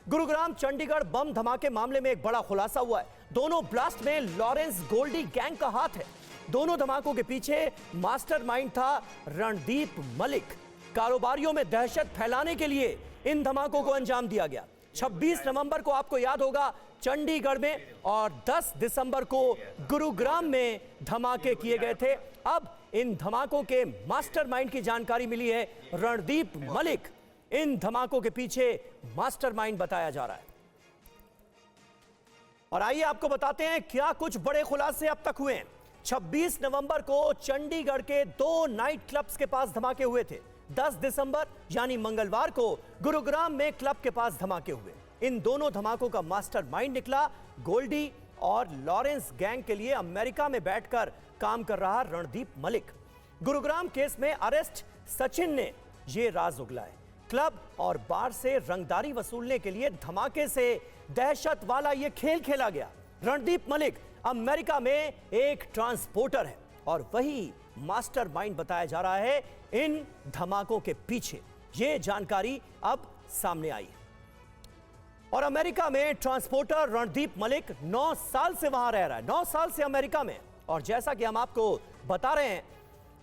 गुरुग्राम चंडीगढ़ बम धमाके मामले में एक बड़ा खुलासा हुआ है। दोनों ब्लास्ट में लॉरेंस गोल्डी गैंग का हाथ है। दोनों धमाकों के पीछे मास्टरमाइंड था रणदीप मलिक। कारोबारियों में दहशत फैलाने के लिए इन धमाकों को अंजाम दिया गया। 26 नवंबर को आपको याद होगा चंडीगढ़ में और 10 दिसंबर को गुरुग्राम में धमाके किए गए थे। अब इन धमाकों के मास्टरमाइंड की जानकारी मिली है। रणदीप मलिक इन धमाकों के पीछे मास्टरमाइंड बताया जा रहा है। और आइए आपको बताते हैं क्या कुछ बड़े खुलासे अब तक हुए हैं। 26 नवंबर को चंडीगढ़ के 2 नाइट क्लब्स के पास धमाके हुए थे। 10 दिसंबर यानी मंगलवार को गुरुग्राम में क्लब के पास धमाके हुए। इन दोनों धमाकों का मास्टरमाइंड निकला गोल्डी और लॉरेंस गैंग के लिए अमेरिका में बैठकर काम कर रहा रणदीप मलिक। गुरुग्राम केस में अरेस्ट सचिन ने यह राज उगलाया। क्लब और बार से रंगदारी वसूलने के लिए धमाके से दहशत वाला यह खेल खेला गया। रणदीप मलिक अमेरिका में एक ट्रांसपोर्टर है और वही मास्टरमाइंड बताया जा रहा है इन धमाकों के पीछे। यह जानकारी अब सामने आई है। और अमेरिका में ट्रांसपोर्टर रणदीप मलिक 9 साल से वहां रह रहा है। 9 साल से अमेरिका में। और जैसा कि हम आपको बता रहे हैं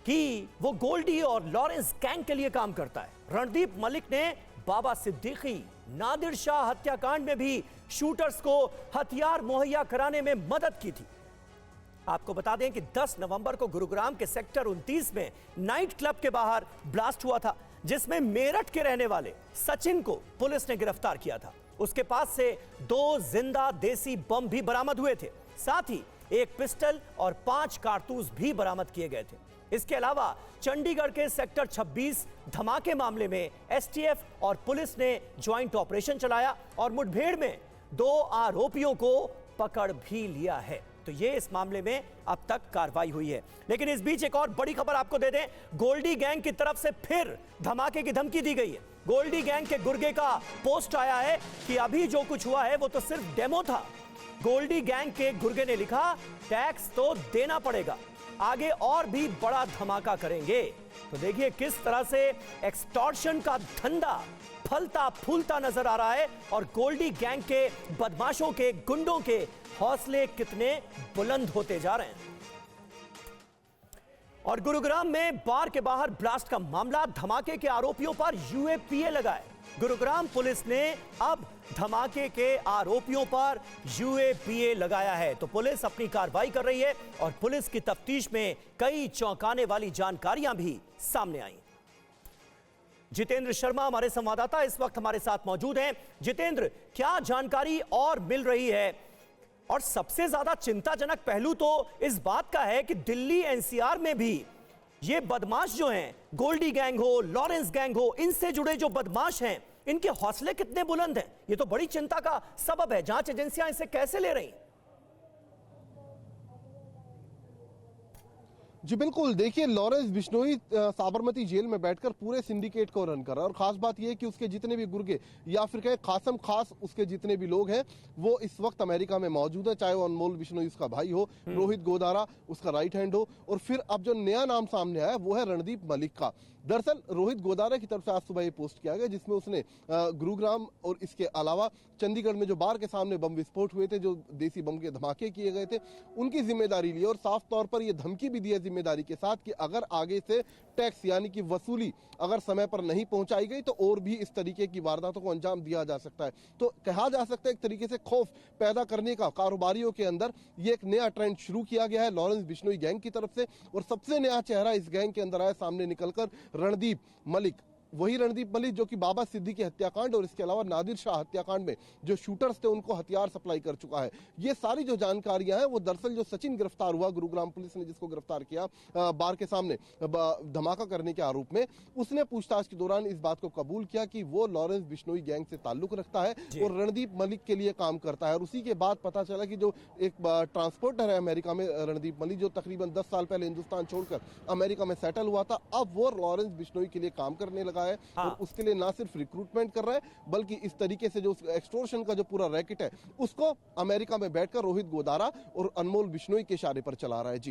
कि वो गोल्डी और लॉरेंस गैंग के लिए काम करता है। रणदीप मलिक ने बाबा सिद्दीकी, नादिर शाह हत्याकांड में भी शूटर्स को हथियार मुहैया कराने में मदद की थी। आपको बता दें कि 10 नवंबर को गुरुग्राम के सेक्टर 29 में नाइट क्लब के बाहर ब्लास्ट हुआ था, जिसमें मेरठ के रहने वाले सचिन को पुलिस ने गिरफ्तार किया था। उसके पास से 2 जिंदा देसी बम भी बरामद हुए थे। साथ ही एक पिस्टल और 5 कारतूस भी बरामद किए गए थे। इसके अलावा चंडीगढ़ के सेक्टर 26 धमाके मामले में एसटीएफ और पुलिस ने ज्वाइंट ऑपरेशन चलाया और मुठभेड़ में 2 आरोपियों को पकड़ भी लिया है। तो ये इस मामले में अब तक कार्रवाई हुई है। लेकिन इस बीच एक और बड़ी खबर आपको दे दें। गोल्डी गैंग की तरफ से फिर धमाके की धमकी दी गई है। गोल्डी गैंग के गुर्गे का पोस्ट आया है कि अभी जो कुछ हुआ है वो तो सिर्फ डेमो था। गोल्डी गैंग के गुर्गे ने लिखा, टैक्स तो देना पड़ेगा, आगे और भी बड़ा धमाका करेंगे। तो देखिए किस तरह से एक्सटॉर्शन का धंधा फलता फूलता नजर आ रहा है और गोल्डी गैंग के बदमाशों के गुंडों के हौसले कितने बुलंद होते जा रहे हैं। और गुरुग्राम में बार के बाहर ब्लास्ट का मामला, धमाके के आरोपियों पर यूएपीए लगाए। गुरुग्राम पुलिस ने अब धमाके के आरोपियों पर यूएपीए लगाया है। तो पुलिस अपनी कार्रवाई कर रही है और पुलिस की तफ्तीश में कई चौंकाने वाली जानकारियां भी सामने आई। जितेंद्र शर्मा हमारे संवाददाता इस वक्त हमारे साथ मौजूद हैं। जितेंद्र, क्या जानकारी और मिल रही है? और सबसे ज्यादा चिंताजनक पहलू तो इस बात का है कि दिल्ली एनसीआर में भी ये बदमाश जो हैं, गोल्डी गैंग हो, लॉरेंस गैंग हो, इनसे जुड़े जो बदमाश हैं, इनके हौसले कितने बुलंद हैं। ये तो बड़ी चिंता का सबब है। जांच एजेंसियां इसे कैसे ले रही हैं? जी बिल्कुल, देखिए लॉरेंस बिश्नोई साबरमती जेल में बैठकर पूरे सिंडिकेट को रन कर रहा है। और खास बात यह है कि उसके जितने भी गुर्गे या फिर कहे खासम खास उसके जितने भी लोग हैं वो इस वक्त अमेरिका में मौजूद है। चाहे वो अनमोल बिश्नोई उसका भाई हो, रोहित गोदारा उसका राइट हैंड हो, और फिर अब जो नया नाम सामने आया वो है रणदीप मलिक का। दरअसल रोहित गोदारा की तरफ से आज सुबह ये पोस्ट किया गया जिसमें उसने गुरुग्राम और इसके अलावा चंडीगढ़ में जो बार के सामने बम विस्फोट हुए थे, जो देसी बम के धमाके किए गए थे, उनकी जिम्मेदारी ली और साफ तौर पर यह धमकी भी दी है जिम्मेदारी के साथ कि अगर आगे से टैक्स यानी कि वसूली अगर समय पर नहीं पहुंचाई गई तो और भी इस तरीके की वारदातों को अंजाम दिया जा सकता है। तो कहा जा सकता है एक तरीके से खौफ पैदा करने का कारोबारियों के अंदर ये एक नया ट्रेंड शुरू किया गया है लॉरेंस बिश्नोई गैंग की तरफ से। और सबसे नया चेहरा इस गैंग के अंदर आया सामने निकलकर रणदीप मलिक। वही रणदीप मलिक जो कि बाबा सिद्दीकी हत्याकांड और इसके अलावा नादिर शाह हत्याकांड में जो शूटर्स थे उनको हथियार सप्लाई कर चुका है। ये सारी जो जानकारियां हैं वो दरअसल जो सचिन गिरफ्तार हुआ, गुरुग्राम पुलिस ने जिसको गिरफ्तार किया बार के सामने धमाका करने के आरोप में, उसने पूछताछ के दौरान इस बात को कबूल किया कि वो लॉरेंस बिश्नोई गैंग से ताल्लुक रखता है और रणदीप मलिक के लिए काम करता है। और उसी के बाद पता चला कि जो एक ट्रांसपोर्टर है अमेरिका में रणदीप मलिक, जो तकरीबन 10 साल पहले हिंदुस्तान छोड़कर अमेरिका में सेटल हुआ था, अब वो लॉरेंस बिश्नोई के लिए काम करने लगा है। और उसके लिए ना सिर्फ रिक्रूटमेंट कर रहा है बल्कि इस तरीके से जो एक्सटोर्शन का जो पूरा रैकेट है उसको अमेरिका में बैठकर रोहित गोदारा और अनमोल बिश्नोई के इशारे पर चला रहा है। जी